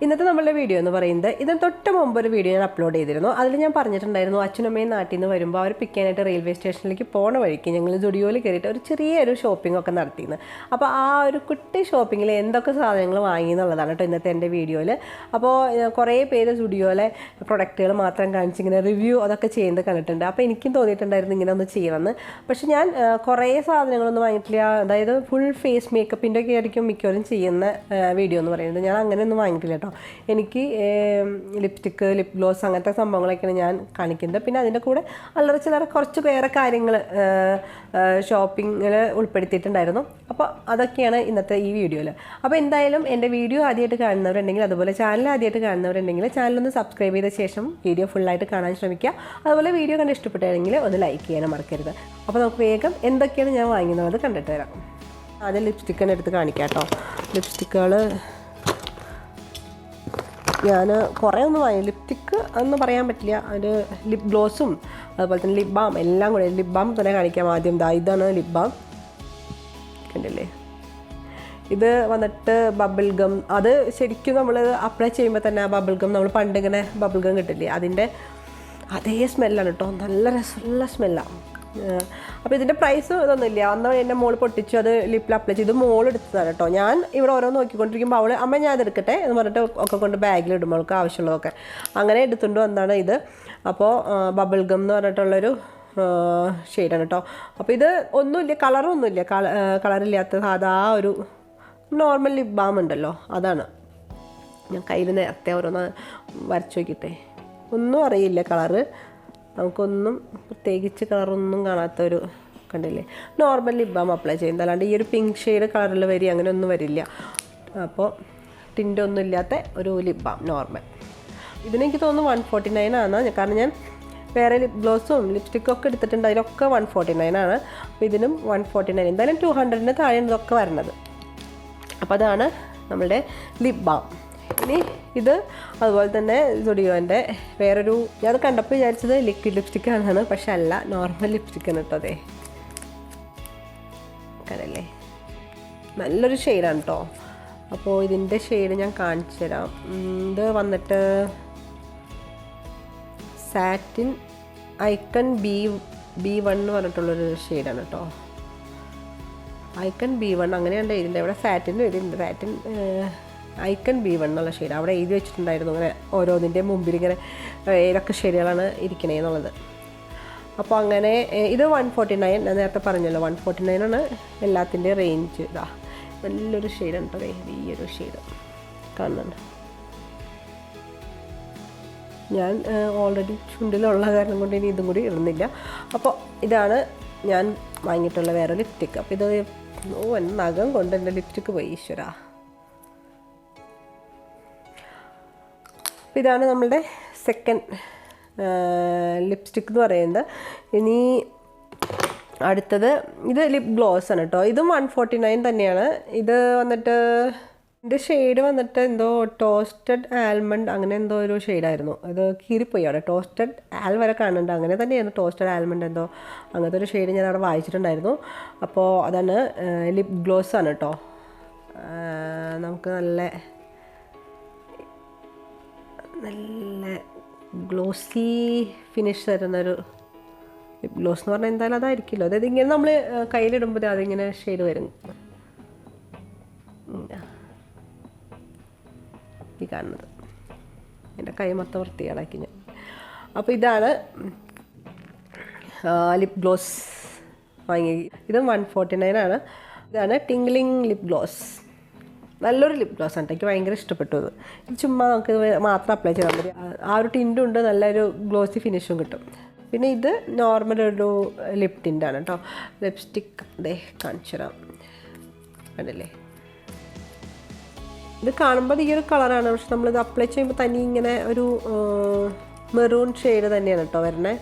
ഇന്നത്തെ നമ്മളുടെ വീഡിയോ എന്ന് പറയുന്നത് ഇതിന് തൊട്ട് മുമ്പ് ഒരു വീഡിയോ ഞാൻ അപ്ലോഡ് ചെയ്തിരുന്നു. അതിൽ ഞാൻ പറഞ്ഞിട്ടുണ്ടായിരുന്നു അച്ഛനമ്മയും നാട്ടിൽ നിന്ന് വരുമ്പോൾ അവർ പിക്ക് ചെയ്യാനായിട്ട് റെയിൽവേ സ്റ്റേഷനിലേക്ക് പോണ വഴിക്ക് ഞങ്ങൾ സ്റ്റുഡിയോയിൽ കയറിയിട്ട് ഒരു ചെറിയൊരു ഷോപ്പിംഗ് ഒക്കെ നടത്തിയിരുന്നു. അപ്പോൾ ആ ഒരു കുട്ടി ഷോപ്പിങ്ങിൽ എന്തൊക്കെ സാധനങ്ങൾ വാങ്ങി എന്നുള്ളതാണ് കേട്ടോ ഇന്നത്തെ എൻ്റെ വീഡിയോയിൽ. അപ്പോൾ കുറേ പേര് സ്റ്റുഡിയോയിലെ പ്രൊഡക്റ്റുകൾ മാത്രം കാണിച്ച് ഇങ്ങനെ റിവ്യൂ അതൊക്കെ ചെയ്യുന്നത് കണ്ടിട്ടുണ്ട്. അപ്പോൾ എനിക്കും തോന്നിയിട്ടുണ്ടായിരുന്നു ഇങ്ങനെ ഒന്ന് ചെയ്യണമെന്ന്. പക്ഷെ ഞാൻ കുറേ സാധനങ്ങളൊന്നും വാങ്ങിയിട്ടില്ല. അതായത് ഫുൾ ഫേസ് മേക്കപ്പിൻ്റെ ഒക്കെ ആയിരിക്കും മിക്കവരും ചെയ്യുന്ന വീഡിയോ എന്ന് പറയുന്നത്. ഞാൻ അങ്ങനെയൊന്നും വാങ്ങിയിട്ടില്ല കേട്ടോ. എനിക്ക് ലിപ്സ്റ്റിക്ക്, ലിപ് ഗ്ലോസ് അങ്ങനത്തെ സംഭവങ്ങളൊക്കെയാണ് ഞാൻ കാണിക്കുന്നത്. പിന്നെ അതിൻ്റെ കൂടെ അല്ലറ ചില്ലറ കുറച്ച് വേറെ കാര്യങ്ങൾ ഷോപ്പിങ്ങിൽ ഉൾപ്പെടുത്തിയിട്ടുണ്ടായിരുന്നു. അപ്പോൾ അതൊക്കെയാണ് ഇന്നത്തെ ഈ വീഡിയോയിൽ. അപ്പോൾ എന്തായാലും എൻ്റെ വീഡിയോ ആദ്യമായിട്ട് കാണുന്നവരുണ്ടെങ്കിൽ, അതുപോലെ ചാനൽ ആദ്യമായിട്ട് കാണുന്നവരുണ്ടെങ്കിൽ ചാനലൊന്ന് സബ്സ്ക്രൈബ് ചെയ്ത ശേഷം വീഡിയോ ഫുള്ളായിട്ട് കാണാൻ ശ്രമിക്കുക. അതുപോലെ വീഡിയോ കണ്ട് ഇഷ്ടപ്പെട്ടാണെങ്കിൽ ഒന്ന് ലൈക്ക് ചെയ്യാനും മറക്കരുത്. അപ്പോൾ നമുക്ക് വേഗം എന്തൊക്കെയാണ് ഞാൻ വാങ്ങുന്നത് കണ്ടിട്ട് വരാം. ആദ്യം ലിപ്സ്റ്റിക്കിൻ്റെ അടുത്ത് കാണിക്കാം കേട്ടോ. ലിപ്സ്റ്റിക്കുകൾ ഞാൻ കുറേ ഒന്നും വാങ്ങി. ലിപ്സ്റ്റിക്ക് എന്ന് പറയാൻ പറ്റില്ല. ഒരു ലിപ് ഗ്ലോസും അതുപോലെ തന്നെ ലിപ് ബാം എല്ലാം കൂടെ. ലിപ് ബാം തന്നെ കാണിക്കാം ആദ്യം. ഇതാണ് ലിപ് ബാം, കണ്ടില്ലേ? ഇത് വന്നിട്ട് ബബിൾ ഗം. അത് ശരിക്കും നമ്മൾ അപ്ലൈ ചെയ്യുമ്പോൾ തന്നെ ആ ബബിൾ ഗം, നമ്മൾ പണ്ടിങ്ങനെ ബബിൾ ഗം കിട്ടില്ലേ, അതിൻ്റെ അതേ സ്മെല്ലാണ് കേട്ടോ. നല്ല രസമുള്ള സ്മെല്ലാണ്. അപ്പോൾ ഇതിൻ്റെ പ്രൈസ് ഇതൊന്നുമില്ല. അന്ന് എൻ്റെ മോൾ പൊട്ടിച്ചു, അത് ലിപ്പിൽ അപ്ലൈ ചെയ്ത് മോൾ എടുത്തതാണ് കേട്ടോ. ഞാൻ ഇവിടെ ഓരോ നോക്കിക്കൊണ്ടിരിക്കുമ്പോൾ അവൾ അമ്മ ഞാൻ അതെടുക്കട്ടെ എന്ന് പറഞ്ഞിട്ട് ഒക്കെ കൊണ്ട് ബാഗിലിടും അവൾക്ക് ആവശ്യമുള്ളതൊക്കെ. അങ്ങനെ എടുത്തുകൊണ്ട് വന്നതാണ് ഇത്. അപ്പോൾ ബബിൾ ഗം എന്ന് പറഞ്ഞിട്ടുള്ളൊരു ഷെയ്ഡാണ് കേട്ടോ. അപ്പോൾ ഇത് ഒന്നുമില്ല, കളറൊന്നുമില്ല, കളറില്ലാത്ത സാധാ ഒരു നോർമൽ ലിപ് ബാം ഉണ്ടല്ലോ, അതാണ്. ഞാൻ കയ്യിൽ നേരത്തെ ഓരോന്ന് വരച്ച് നോക്കിയിട്ടെ, ഒന്നും അറിയില്ല കളറ്. നമുക്കൊന്നും പ്രത്യേകിച്ച് കളറൊന്നും കാണാത്തൊരു, കണ്ടില്ലേ? നോർമൽ ലിപ് ബാം അപ്ലൈ ചെയ്യുന്നത്, അല്ലാണ്ട് ഈ ഒരു പിങ്ക് ഷെയ്ഡ് കളറിൽ വരിക അങ്ങനെ ഒന്നും വരില്ല. അപ്പോൾ ടിൻ്റൊന്നും ഇല്ലാത്ത ഒരു ലിപ് ബാം നോർമൽ. ഇതിനെനിക്ക് തോന്നുന്നു 149 ആണ്. കാരണം ഞാൻ വേറെ ലിപ് ഗ്ലോസും ലിപ്സ്റ്റിക്കും ഒക്കെ എടുത്തിട്ടുണ്ട്, അതിലൊക്കെ 149 ആണ്. അപ്പോൾ ഇതിനും 149, എന്തായാലും 200-ന് താഴെയാണ് ഇതൊക്കെ വരുന്നത്. അപ്പോൾ അതാണ് നമ്മളുടെ ലിപ് ബാം. ഇനി ഇത് അതുപോലെ തന്നെ സ്റ്റുഡിയോൻ്റെ വേറൊരു, ഞാൻ കണ്ടപ്പോൾ വിചാരിച്ചത് ലിക്വിഡ് ലിപ്സ്റ്റിക്കാണെന്നാണ്, പക്ഷെ അല്ല, നോർമൽ ലിപ്സ്റ്റിക്കാണ് കേട്ടോ. അതെ, കണ്ടല്ലേ? നല്ലൊരു ഷെയ്ഡാണ് കേട്ടോ. അപ്പോൾ ഇതിൻ്റെ ഷെയ്ഡ് ഞാൻ കാണിച്ചു തരാം. ഇത് വന്നിട്ട് സാറ്റിൻ ഐക്കൺ B1 എന്ന് പറഞ്ഞിട്ടുള്ളൊരു ഷെയ്ഡാണ് കേട്ടോ. ഐക്കൺ B1 അങ്ങനെയാണ് എഴുതിയിട്ടുണ്ട്. ഇവിടെ സാറ്റിൻ എഴുതിയിട്ടുണ്ട്. സാറ്റിൻ ഐക്കൺ B1 എന്നുള്ള ഷെയ്ഡ് അവിടെ എഴുതി വെച്ചിട്ടുണ്ടായിരുന്നു. അങ്ങനെ ഓരോന്നിൻ്റെ മുമ്പിൽ ഇങ്ങനെ ഏതൊക്കെ ഷെയ്ഡുകളാണ് ഇരിക്കണേ എന്നുള്ളത്. അപ്പോൾ അങ്ങനെ ഇത് 149, ഞാൻ നേരത്തെ പറഞ്ഞല്ലോ 149 ആണ് എല്ലാത്തിൻ്റെ റേഞ്ച്. ഇതാ നല്ലൊരു ഷെയ്ഡാണ് കേട്ടോ. ഈ ഒരു ഷെയ്ഡ് കാണുന്നുണ്ട്. ഞാൻ ഓൾറെഡി ചുണ്ടിലുള്ള കാരണം കൊണ്ട് ഇനി ഇതും കൂടി ഇടുന്നില്ല. അപ്പോൾ ഇതാണ് ഞാൻ വാങ്ങിയിട്ടുള്ള വേറെ ലിപ്സ്റ്റിക്ക്. അപ്പോൾ ഇത് നഖം കൊണ്ട് എൻ്റെ ലിപ്സ്റ്റിക്ക് പോയി, ഈശ്വര. അപ്പോൾ ഇതാണ് നമ്മളുടെ സെക്കൻഡ് ലിപ്സ്റ്റിക്ക് എന്ന് പറയുന്നത്. ഇനി അടുത്തത് ഇത് ലിപ് ഗ്ലോസ് ആണ് കേട്ടോ. ഇതും 149 തന്നെയാണ്. ഇത് വന്നിട്ട് ഇതിൻ്റെ ഷെയ്ഡ് വന്നിട്ട് എന്തോ ടോസ്റ്റഡ് ആൽമണ്ട് അങ്ങനെ എന്തോ ഒരു ഷെയ്ഡായിരുന്നു. അത് കീറിപ്പോയി അവിടെ. ടോസ്റ്റഡ് ആൽ വരെ കാണുന്നുണ്ട്, അങ്ങനെ തന്നെയായിരുന്നു. ടോസ്റ്റഡ് ആൽമണ്ട് എന്തോ അങ്ങനത്തെ ഒരു ഷെയ്ഡ് ഞാൻ അവിടെ വായിച്ചിട്ടുണ്ടായിരുന്നു. അപ്പോൾ അതാണ് ലിപ് ഗ്ലോസ് ആണ് കേട്ടോ. നമുക്ക് നല്ല ഗ്ലോസി ഫിനിഷ് തരുന്നൊരു ലിപ് ഗ്ലോസ് എന്ന് പറഞ്ഞാൽ എന്തായാലും അതായിരിക്കുമല്ലോ. അതായത് ഇങ്ങനെ നമ്മൾ കയ്യിലിടുമ്പോൾ അതിങ്ങനെ ഷെയ്ഡ് വരും. ഈ കാണുന്നത് എൻ്റെ കൈ മൊത്തം വൃത്തികേടാക്കി ഞാൻ. അപ്പോൾ ഇതാണ് ലിപ് ഗ്ലോസ് വാങ്ങി. ഇതും 149 ആണ്. ഇതാണ് ടിംഗ്ലിംഗ് ലിപ് ഗ്ലോസ്. നല്ലൊരു ലിപ് ഗ്ലോസ് ആണ്. എനിക്ക് ഭയങ്കര ഇഷ്ടപ്പെട്ടു. ഇത് ചുമ്മാ നമുക്ക് മാത്രം അപ്ലൈ ചെയ്താൽ മതി. ആ ഒരു ടിൻറ്റും ഉണ്ട്, നല്ലൊരു ഗ്ലോസി ഫിനിഷും കിട്ടും. പിന്നെ ഇത് നോർമൽ ഒരു ലിപ് ടിൻ്റാണ് കേട്ടോ. ലിപ്സ്റ്റിക്ക് ദേ കാണിച്ചു തരാം, കണ്ടല്ലേ? ഇത് കാണുമ്പോൾ ഈ ഒരു കളറാണ്, പക്ഷെ നമ്മളിത് അപ്ലൈ ചെയ്യുമ്പോൾ തനി ഇങ്ങനെ ഒരു മെറൂൺ ഷെയ്ഡ് തന്നെയാണ് കേട്ടോ വരണേ.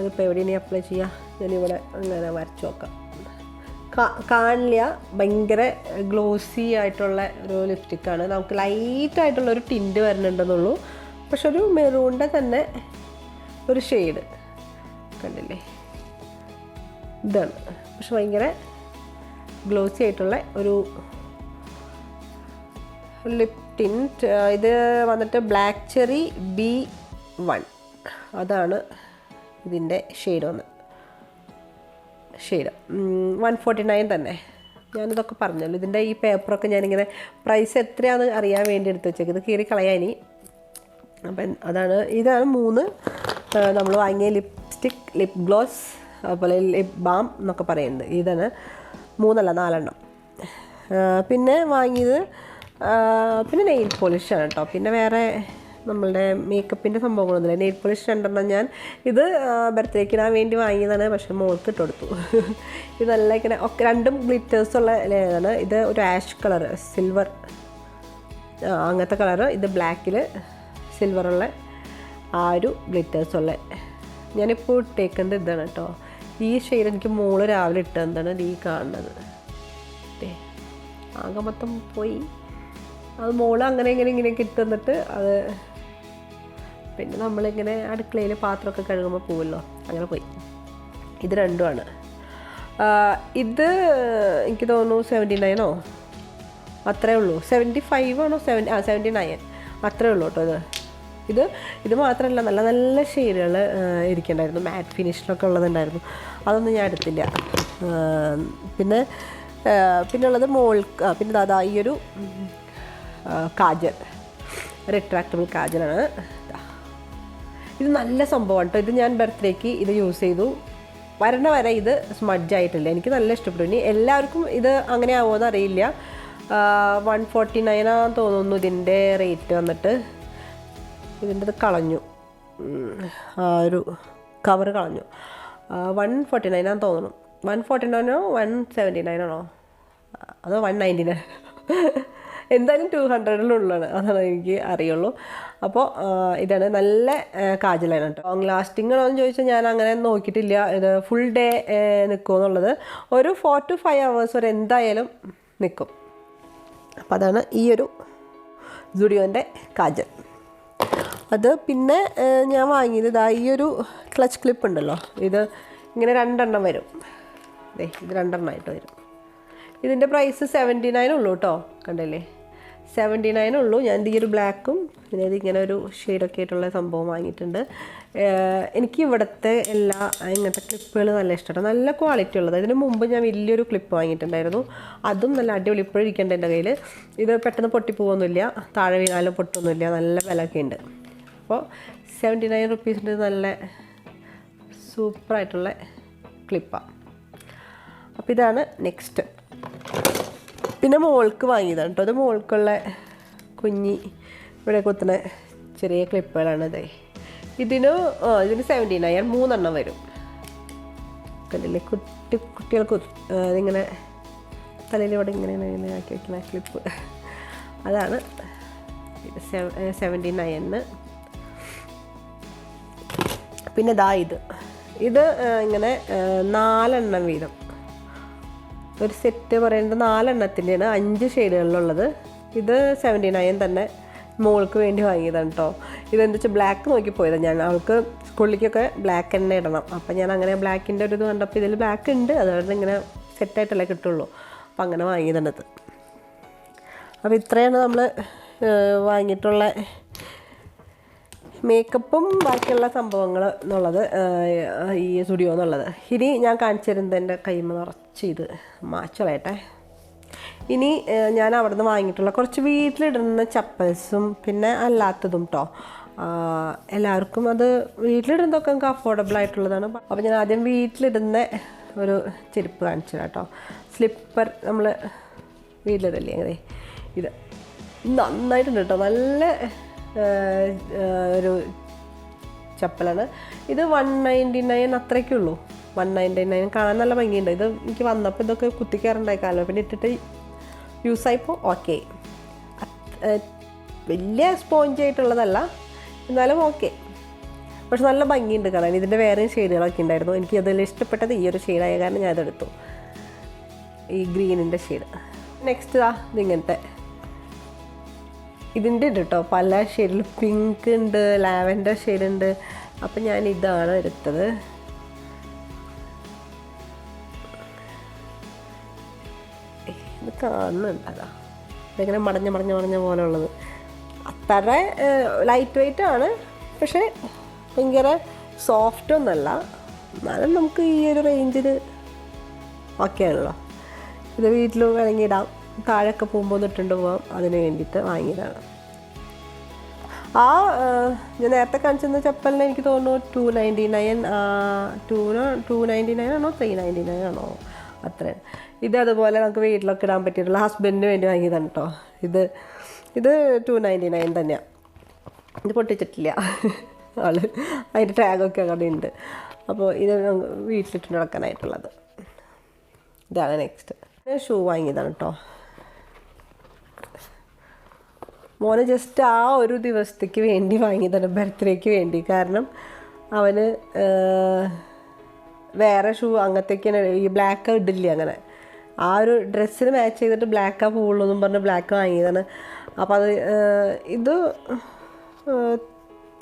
ഇതിപ്പോൾ എവിടെ ഇനി അപ്ലൈ ചെയ്യുക? ഞാനിവിടെ അങ്ങനെ വരച്ച് നോക്കാം. കാണില്ല, ഭയങ്കര ഗ്ലോസി ആയിട്ടുള്ള ഒരു ലിപ്സ്റ്റിക്കാണ്. നമുക്ക് ലൈറ്റായിട്ടുള്ളൊരു ടിൻറ്റ് വരുന്നുണ്ടെന്നുള്ളൂ, പക്ഷെ ഒരു മെറൂണിൻ്റെ തന്നെ ഒരു ഷെയ്ഡ് കണ്ടില്ലേ? ഇതാണ്, പക്ഷെ ഭയങ്കര ഗ്ലോസി ആയിട്ടുള്ള ഒരു ലിപ് ടിൻറ്റ്. ഇത് വന്നിട്ട് ബ്ലാക്ക് ചെറി B1 അതാണ് ഇതിൻ്റെ ഷെയ്ഡ് ഷെയ്ഡ് 149 തന്നെ. ഞാനിതൊക്കെ പറഞ്ഞല്ലോ. ഇതിൻ്റെ ഈ പേപ്പറൊക്കെ ഞാനിങ്ങനെ പ്രൈസ് എത്രയാണെന്ന് അറിയാൻ വേണ്ടി എടുത്ത് വെച്ചേക്ക്. ഇത് കീറി കളയാനി. അപ്പം ഇതാണ് 3 നമ്മൾ വാങ്ങിയ ലിപ്സ്റ്റിക്, ലിപ് ഗ്ലോസ്, അതുപോലെ ലിപ് ബാം എന്നൊക്കെ പറയുന്നത്. ഇതാണ് 3 അല്ല 4 എണ്ണം. പിന്നെ വാങ്ങിയത് പിന്നെ നെയിൽ പോളിഷാണ് കേട്ടോ. പിന്നെ വേറെ നമ്മളുടെ മേക്കപ്പിൻ്റെ സംഭവങ്ങളൊന്നുമില്ല. നെയിൽ പോളിഷ് 2 എണ്ണം ഞാൻ ഇത് ബർത്ത്ഡേക്ക് ഇടാൻ വേണ്ടി വാങ്ങിയതാണ്. പക്ഷേ മോൾക്ക് ഇട്ട് കൊടുത്തു. ഇത് നല്ല ഇങ്ങനെ ഒക്കെ രണ്ടും ഗ്ലിറ്റേഴ്സുള്ള ഇതാണ്. ഇത് ഒരു ആഷ് കളർ, സിൽവർ അങ്ങനത്തെ കളറ്. ഇത് ബ്ലാക്കിൽ സിൽവറുള്ള ആ ഒരു ഗ്ലിറ്റേഴ്സുള്ള. ഞാനിപ്പോൾ ഇട്ടേക്കുന്നത് ഇതാണ് കേട്ടോ. ഈ ഷെയ്ഡ് എനിക്ക് മോള് രാവിലെ ഇട്ട എന്താണ് ഈ കാണുന്നത്. ആകെ മൊത്തം പോയി. അത് മോള് അങ്ങനെ ഇങ്ങനെയൊക്കെ ഇട്ട് തന്നിട്ട് അത് പിന്നെ നമ്മളിങ്ങനെ അടുക്കളയിൽ പാത്രമൊക്കെ കഴുകുമ്പോൾ പോവുമല്ലോ, അങ്ങനെ പോയി. ഇത് രണ്ടുമാണ്. ഇത് എനിക്ക് തോന്നുന്നു 79 അത്രേ ഉള്ളൂ. 75 ആണോ 79 അത്രേ ഉള്ളൂ കേട്ടോ. ഇത് മാത്രമല്ല, നല്ല നല്ല ഷെയ്ഡുകൾ ഇരിക്കണ്ടായിരുന്നു. മാറ്റ് ഫിനിഷിലൊക്കെ ഉള്ളതുണ്ടായിരുന്നു. അതൊന്നും ഞാൻ എടുത്തില്ല. പിന്നെ ഉള്ളത് പിന്നെ അതാ ഈ ഒരു കാജൽ, റിട്രാക്റ്റബിൾ കാജലാണ്. ഇത് നല്ല സംഭവമാണ് കേട്ടോ. ഇത് ഞാൻ ബർത്ത്ഡേക്ക് ഇത് യൂസ് ചെയ്തു. വരെ ഇത് സ്മഡ്ജ് ആയിട്ടില്ല. എനിക്ക് നല്ല ഇഷ്ടപ്പെട്ടു. ഇനി എല്ലാവർക്കും ഇത് അങ്ങനെ ആവുമെന്ന് അറിയില്ല. 149 തോന്നുന്നു ഇതിൻ്റെ റേറ്റ് വന്നിട്ട്. ഇതിൻ്റെ കളഞ്ഞു, ആ ഒരു കവർ കളഞ്ഞു. 149 തോന്നുന്നു. 149 179 അതോ 199 എന്തായാലും 200 അതാണ് എനിക്ക് അറിയുള്ളൂ. അപ്പോൾ ഇതാണ് നല്ല കാജലാണ് കേട്ടോ. ലോങ് ലാസ്റ്റിംഗ് ആണോ എന്ന് ചോദിച്ചാൽ ഞാൻ അങ്ങനെ നോക്കിയിട്ടില്ല. ഇത് ഫുൾ ഡേ നിൽക്കുമോ എന്നുള്ളത്. ഒരു 4 to 5 hours വരെ എന്തായാലും നിൽക്കും. അപ്പോൾ അതാണ് ഈ ഒരു സുഡിയോൻ്റെ കാജൽ. അത് പിന്നെ ഞാൻ വാങ്ങിയത് ഈ ഒരു ക്ലച്ച് ക്ലിപ്പ് ഉണ്ടല്ലോ. ഇത് ഇങ്ങനെ 2 എണ്ണം വരും. ഇത് 2 എണ്ണമായിട്ട് വരും. ഇതിൻ്റെ പ്രൈസ് 79 ഉള്ളൂ കേട്ടോ. കണ്ടില്ലേ, 79 ഉള്ളൂ. ഞാൻ ഈ ഒരു ബ്ലാക്കും പിന്നെ ഇതിങ്ങനെ ഒരു ഷെയ്ഡൊക്കെ ആയിട്ടുള്ള സംഭവം വാങ്ങിയിട്ടുണ്ട്. എനിക്ക് ഇവിടുത്തെ ഇങ്ങനത്തെ ക്ലിപ്പുകൾ നല്ല ഇഷ്ടമാണ്. നല്ല ക്വാളിറ്റി ഉള്ളത്. ഇതിന് മുമ്പ് ഞാൻ വലിയൊരു ക്ലിപ്പ് വാങ്ങിയിട്ടുണ്ടായിരുന്നു. അതും നല്ല അടിപൊളി. ഇപ്പോഴും ഇരിക്കേണ്ട എൻ്റെ കയ്യിൽ. ഇത് പെട്ടെന്ന് പൊട്ടിപ്പോകൊന്നുമില്ല, താഴെ വീണാലും പൊട്ടൊന്നുമില്ല. നല്ല വിലയൊക്കെ ഉണ്ട്. അപ്പോൾ 79 റുപ്പീസിൻ്റെ നല്ല സൂപ്പറായിട്ടുള്ള ക്ലിപ്പാണ്. അപ്പോൾ ഇതാണ് നെക്സ്റ്റ്. പിന്നെ മോൾക്ക് വാങ്ങിയതാണ് കേട്ടോ. അത് മോൾക്കുള്ള ഇവിടെ കുത്തുന്ന ചെറിയ ക്ലിപ്പുകളാണ്. ഇതിന് 79 3 എണ്ണം വരും. കണ്ടില്ലേ, കുട്ടികൾക്ക് ഇതിങ്ങനെ തലയിലൂടെ ഇങ്ങനെ ആക്കി വയ്ക്കുന്ന ക്ലിപ്പ്. അതാണ് ഇത് 79. പിന്നെ ഇത് ഇങ്ങനെ 4 എണ്ണം വീതം ഒരു സെറ്റ് പറയുന്നത് 4 എണ്ണത്തിൻ്റെയാണ് 5 ഷെയ്ഡുകളിലുള്ളത്. ഇത് 79 തന്നെ. മോൾക്ക് വേണ്ടി വാങ്ങിയതാണ് കേട്ടോ. ഇതെന്താ വെച്ചാൽ ബ്ലാക്ക് നോക്കി പോയതാണ് ഞാൻ. അവൾക്ക് സ്കൂളിലേക്കൊക്കെ ബ്ലാക്ക് തന്നെ ഇടണം. അപ്പം ഞാൻ അങ്ങനെ ബ്ലാക്കിൻ്റെ ഒരു ഇത് കണ്ടപ്പോൾ ഇതിൽ ബ്ലാക്ക് ഉണ്ട്, അതുകൊണ്ട് ഇങ്ങനെ സെറ്റായിട്ടല്ലേ കിട്ടുള്ളൂ. അപ്പം അങ്ങനെ വാങ്ങിയതാണിത്. അപ്പോൾ ഇത്രയാണ് നമ്മൾ വാങ്ങിയിട്ടുള്ള മേക്കപ്പും ബാക്കിയുള്ള സംഭവങ്ങൾ എന്നുള്ളത്, ഈ സ്റ്റുഡിയോ എന്നുള്ളത്. ഇനി ഞാൻ കാണിച്ചു തരുന്നത് എൻ്റെ കൈമ നിറച്ച് ഇത് മാച്ചളയട്ടെ. ഇനി ഞാൻ അവിടെ നിന്ന് വാങ്ങിയിട്ടുള്ള കുറച്ച് വീട്ടിലിടുന്ന ചപ്പൽസും പിന്നെ അല്ലാത്തതും കേട്ടോ. എല്ലാവർക്കും അത് വീട്ടിലിടുന്നതൊക്കെ നമുക്ക് അഫോർഡബിൾ ആയിട്ടുള്ളതാണ്. അപ്പോൾ ഞാൻ ആദ്യം വീട്ടിലിടുന്ന ഒരു ചെരുപ്പ് കാണിച്ചു തരാം കേട്ടോ. സ്ലിപ്പർ നമ്മൾ വീട്ടിലിടല്ലേ അങ്ങനെ. ഇത് നന്നായിട്ടുണ്ട് കേട്ടോ. നല്ല ഒരു ചപ്പലാണ്. ഇത് 199 അത്രയ്ക്കേ ഉള്ളൂ. 199 കാണാൻ നല്ല ഭംഗിയുണ്ട്. ഇത് എനിക്ക് വന്നപ്പോൾ ഇതൊക്കെ കുത്തിക്കയറുണ്ടായി കാലം, പിന്നെ ഇട്ടിട്ട് യൂസായിപ്പോൾ ഓക്കെ. വലിയ സ്പോഞ്ച് ആയിട്ടുള്ളതല്ല, എന്നാലും ഓക്കെ. പക്ഷെ നല്ല ഭംഗിയുണ്ട് കാണാൻ. ഇതിൻ്റെ വേറെയും ഷെയ്ഡുകളൊക്കെ ഉണ്ടായിരുന്നു. എനിക്ക് അതിൽ ഇഷ്ടപ്പെട്ടത് ഈ ഒരു ഷെയ്ഡായ കാരണം ഞാൻ അതെടുത്തു, ഈ ഗ്രീനിൻ്റെ ഷെയ്ഡ്. നെക്സ്റ്റ് ഇതിങ്ങനത്തെ ഇതിൻ്റെ ഉണ്ട് കേട്ടോ. പല ഷെയ്ഡിൽ പിങ്ക് ഉണ്ട്, ലാവൻഡർ ഷെയ്ഡ് ഉണ്ട്. അപ്പം ഞാൻ ഇതാണ് എടുത്തത്. ഇത് കാണുന്നുണ്ട്. ഇതിങ്ങനെ മടഞ്ഞ പോലെ ഉള്ളത്. അത്ര ലൈറ്റ് വെയ്റ്റ് ആണ്, പക്ഷേ ഭയങ്കര സോഫ്റ്റ് ഒന്നല്ല. എന്നാലും നമുക്ക് ഈ ഒരു റേഞ്ചിൽ ഓക്കെയാണല്ലോ. ഇത് വീട്ടിൽ വേണമെങ്കിൽ ഇടാം, താഴെയൊക്കെ പോകുമ്പോൾ ഇട്ടുകൊണ്ട് പോകാം. അതിന് വേണ്ടിയിട്ട് വാങ്ങിയതാണ്. ഞാൻ നേരത്തെ കാണിച്ചിരുന്ന ചപ്പലിന് എനിക്ക് തോന്നുന്നു 299 299 ആണോ 399 ആണോ അത്രയാണ്. ഇത് അതുപോലെ നമുക്ക് വീട്ടിലൊക്കെ ഇടാൻ പറ്റിയിട്ടുള്ള ഹസ്ബൻഡിന് വേണ്ടി വാങ്ങിയതാണ് കേട്ടോ. ഇത് 299 തന്നെയാണ്. ഇത് പൊട്ടിച്ചിട്ടില്ല ആള്, അതിൻ്റെ ടാഗൊക്കെ അവിടെ ഉണ്ട്. അപ്പോൾ ഇത് വീട്ടിലിട്ട് നടക്കാനായിട്ടുള്ളത്. ഇതാണ് നെക്സ്റ്റ്. ഷൂ വാങ്ങിയതാണ് കേട്ടോ. മോനെ ജസ്റ്റ് ആ ഒരു ദിവസത്തേക്ക് വേണ്ടി വാങ്ങിയതാണ്, ബർത്ത്ഡേക്ക് വേണ്ടി. കാരണം അവന് വേറെ ഷൂ അങ്ങനത്തേക്കാണ്, ഈ ബ്ലാക്ക് ഇടില്ല അങ്ങനെ. ആ ഒരു ഡ്രസ്സിന് മാച്ച് ചെയ്തിട്ട് ബ്ലാക്കാ പോവുള്ളൂ എന്നും പറഞ്ഞ് ബ്ലാക്ക് വാങ്ങിയതാണ്. അപ്പോൾ അത് ഇത്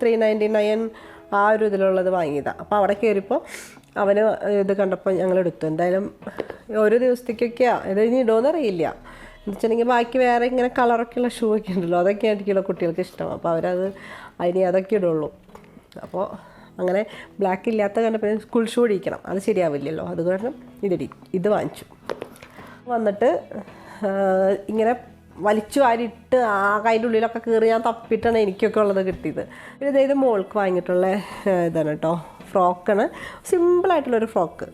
399 ആ ഒരു ഇതിലുള്ളത് വാങ്ങിയതാണ്. അപ്പോൾ അവിടെ കയറിയപ്പോൾ അവന് ഇത് കണ്ടപ്പോൾ ഞങ്ങൾ എടുത്തു. എന്തായാലും ഒരു ദിവസത്തേക്കൊക്കെയാണ് ഇത്, ഇനി ഇടുമെന്ന് അറിയില്ല. എന്ന് വെച്ചിട്ടുണ്ടെങ്കിൽ ബാക്കി വേറെ ഇങ്ങനെ കളറൊക്കെയുള്ള ഷൂ ഒക്കെ ഉണ്ടല്ലോ, അതൊക്കെ ആയിരിക്കുമല്ലോ കുട്ടികൾക്ക് ഇഷ്ടം. അപ്പോൾ അവരത് അതൊക്കെ ഇടുള്ളൂ. അപ്പോൾ അങ്ങനെ ബ്ലാക്ക് ഇല്ലാത്ത കണ്ടപ്പോൾ സ്കൂൾ ഷൂ ഇടിക്കണം, അത് ശരിയാവില്ലല്ലോ. അത് കാരണം ഇത് വാങ്ങിച്ചു. വന്നിട്ട് ഇങ്ങനെ വലിച്ചു വാരിയിട്ട് അതിൻ്റെ ഉള്ളിലൊക്കെ കയറി ഞാൻ തപ്പിയിട്ടാണ് എനിക്കൊക്കെ ഉള്ളത് കിട്ടിയത്. പിന്നെ ഇത് മോൾക്ക് വാങ്ങിയിട്ടുള്ള ഇതാണ് കേട്ടോ, ഫ്രോക്കാണ്. സിമ്പിളായിട്ടുള്ളൊരു ഫ്രോക്ക്.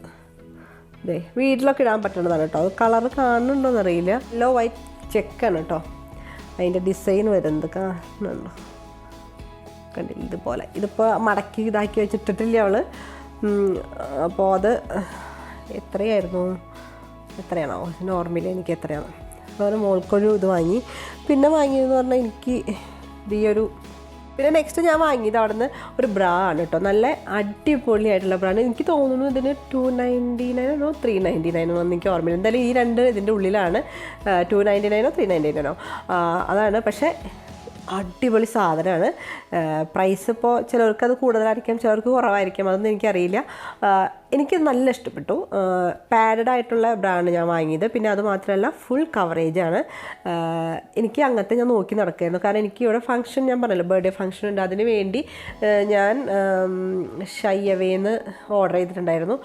ഇതേ വീട്ടിലൊക്കെ ഇടാൻ പറ്റുന്നതാണ് കേട്ടോ. അത് കളർ കാണുന്നുണ്ടോയെന്ന് അറിയില്ല. യെല്ലോ വൈറ്റ് ചെക്കാണ് കേട്ടോ അതിൻ്റെ ഡിസൈൻ വരുന്നത്, കാണുന്നുണ്ടോ? കണ്ടില്ല? ഇതുപോലെ ഇതിപ്പോൾ മടക്കി ഇതാക്കി വെച്ചിട്ടില്ല അവൾ. അപ്പോൾ അത് എത്രയാണോ നോർമലി എനിക്ക് എത്രയാണോ അതുപോലെ മോൾക്കൊരു ഇത് വാങ്ങി. പിന്നെ വാങ്ങിയതെന്ന് പറഞ്ഞാൽ എനിക്ക് പിന്നെ നെക്സ്റ്റ് ഞാൻ വാങ്ങിയത് അവിടെ നിന്ന് ഒരു ബ്രാ ആണ് കേട്ടോ. നല്ല അടിപൊളിയായിട്ടുള്ള ബ്രാ ആണ്. എനിക്ക് തോന്നുന്നു ഇതിന് 299 ആണോ 399 ആണോ എന്ന് എനിക്ക് ഓർമ്മയില്ല. എന്തായാലും ഈ രണ്ട് ഇതിൻ്റെ ഉള്ളിലാണ്, 299 399 അതാണ്. പക്ഷേ അടിപൊളി സാധനമാണ്. പ്രൈസ് ഇപ്പോൾ ചിലർക്ക് അത് കൂടുതലായിരിക്കാം, ചിലർക്ക് കുറവായിരിക്കാം, അതൊന്നും എനിക്കറിയില്ല. എനിക്ക് നല്ല ഇഷ്ടപ്പെട്ടു. പാഡഡ് ആയിട്ടുള്ള ബ്രാൻഡ് ഞാൻ വാങ്ങിയത്. പിന്നെ അത് മാത്രമല്ല ഫുൾ കവറേജാണ്. എനിക്ക് അങ്ങനത്തെ ഞാൻ നോക്കി നടക്കുകയായിരുന്നു. കാരണം എനിക്ക് ഇവിടെ ഫംഗ്ഷൻ, ഞാൻ പറഞ്ഞല്ലോ ബർത്ത്ഡേ ഫംഗ്ഷൻ ഉണ്ട്, അതിന് വേണ്ടി ഞാൻ ഷൈയവേന്ന് ഓർഡർ ചെയ്തിട്ടുണ്ടായിരുന്നു.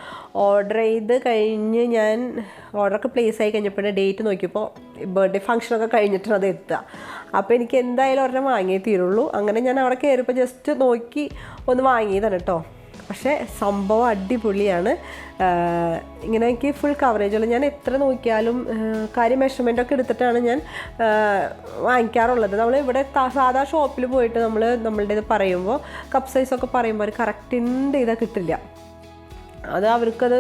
ഓർഡർ ചെയ്ത് കഴിഞ്ഞ് ഞാൻ ഓർഡറൊക്കെ പ്ലേസ് ആയി കഴിഞ്ഞപ്പോൾ ഡേറ്റ് നോക്കിയപ്പോൾ ബർത്ത്ഡേ ഫംഗ്ഷനൊക്കെ കഴിഞ്ഞിട്ടാണ് അത് എത്തുക. അപ്പോൾ എനിക്ക് എന്തായാലും ഒരെണ്ണം വാങ്ങിയേ തീരുള്ളൂ. അങ്ങനെ ഞാൻ അവിടെ കയറിയപ്പോൾ ജസ്റ്റ് നോക്കി ഒന്ന് വാങ്ങിയതാണ് കേട്ടോ. പക്ഷേ സംഭവം അടിപൊളിയാണ്. ഇങ്ങനെ എനിക്ക് ഫുൾ കവറേജുള്ള, ഞാൻ എത്ര നോക്കിയാലും കാര്യം മെഷർമെൻറ്റൊക്കെ എടുത്തിട്ടാണ് ഞാൻ വാങ്ങിക്കാറുള്ളത്. നമ്മൾ ഇവിടെ സാധാ ഷോപ്പിൽ പോയിട്ട് നമ്മളുടെ ഇത് പറയുമ്പോൾ കപ്പ് സൈസൊക്കെ പറയുമ്പോൾ ഒരു കറക്റ്റിൻ്റെ ഇതൊക്കെ കിട്ടില്ല. അത് അവർക്കത്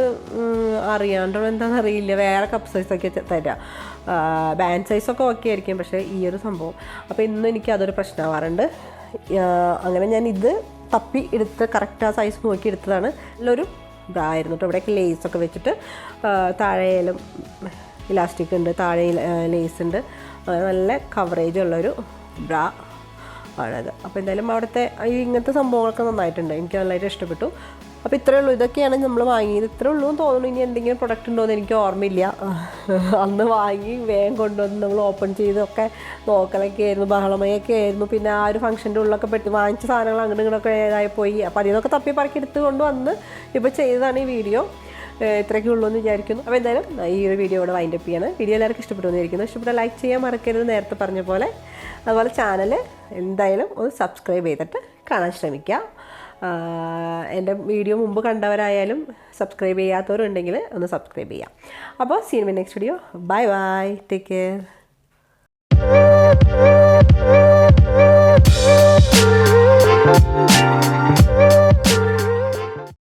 അറിയാണ്ടോ എന്താണെന്ന് അറിയില്ല, വേറെ കപ്പ് സൈസൊക്കെ തരാം. ബാൻഡ് സൈസൊക്കെ ഓക്കെ ആയിരിക്കും, പക്ഷേ ഈ ഒരു സംഭവം. അപ്പോൾ ഇന്ന് എനിക്ക് അതൊരു പ്രശ്നമാവാറുണ്ട്. അങ്ങനെ ഞാൻ ഇത് തപ്പി എടുത്ത് കറക്റ്റ് ആ സൈസ് നോക്കി എടുത്തതാണ്. നല്ലൊരു ബ്രാ ആയിരുന്നു കേട്ടോ. ഇവിടെയൊക്കെ ലേസൊക്കെ വെച്ചിട്ട് താഴെയായാലും ഇലാസ്റ്റിക് ഉണ്ട്, താഴെ ലേസ് ഉണ്ട്. നല്ല കവറേജ് ഉള്ളൊരു ബ്രാ ആണത്. അപ്പോൾ എന്തായാലും അവിടുത്തെ ഇങ്ങനത്തെ സംഭവങ്ങളൊക്കെ നന്നായിട്ടുണ്ട്, എനിക്ക് നല്ലതായിട്ട് ഇഷ്ടപ്പെട്ടു. അപ്പോൾ ഇത്രയേ ഉള്ളൂ, ഇതൊക്കെയാണ് നമ്മൾ വാങ്ങിയത്. ഇത്രയേ ഉള്ളൂ എന്ന് തോന്നുന്നു. ഇനി എന്തെങ്കിലും പ്രൊഡക്റ്റ് ഉണ്ടോ എന്ന് എനിക്ക് ഓർമ്മയില്ല. അന്ന് വാങ്ങി വേഗം കൊണ്ടുവന്ന് നമ്മൾ ഓപ്പൺ ചെയ്തൊക്കെ നോക്കലൊക്കെ ആയിരുന്നു, ബഹളമയൊക്കെ ആയിരുന്നു. പിന്നെ ആ ഒരു ഫംഗ്ഷൻ്റെ ഉള്ളിലൊക്കെ പെട്ട് വാങ്ങിച്ച സാധനങ്ങൾ അങ്ങോട്ടും ഇങ്ങോട്ടൊക്കെ ഇതായി പോയി. അപ്പോൾ അതിൽ നിന്നൊക്കെ തപ്പി പറക്കി എടുത്ത് കൊണ്ടുവന്ന് ഇപ്പോൾ ചെയ്തതാണ് ഈ വീഡിയോ. ഇത്രയൊക്കെ ഉള്ളൂ എന്ന് വിചാരിക്കുന്നു. അപ്പോൾ എന്തായാലും ഈ ഒരു വീഡിയോ ഇവിടെ വൈൻഡപ്പ് ചെയ്യാണ്. വീഡിയോ എല്ലാവർക്കും ഇഷ്ടപ്പെട്ടു എന്നിരിക്കുന്നു. ഇഷ്ടപ്പെട്ട ലൈക്ക് ചെയ്യാൻ മറക്കരുത്, നേരത്തെ പറഞ്ഞ പോലെ. അതുപോലെ ചാനൽ എന്തായാലും ഒന്ന് സബ്സ്ക്രൈബ് ചെയ്തിട്ട് കാണാൻ ശ്രമിക്കുക. എൻ്റെ വീഡിയോ മുമ്പ് കണ്ടവരായാലും സബ്സ്ക്രൈബ് ചെയ്യാത്തവരുണ്ടെങ്കിൽ ഒന്ന് സബ്സ്ക്രൈബ് ചെയ്യാം. അപ്പോൾ see you in next video. Bye bye, take care.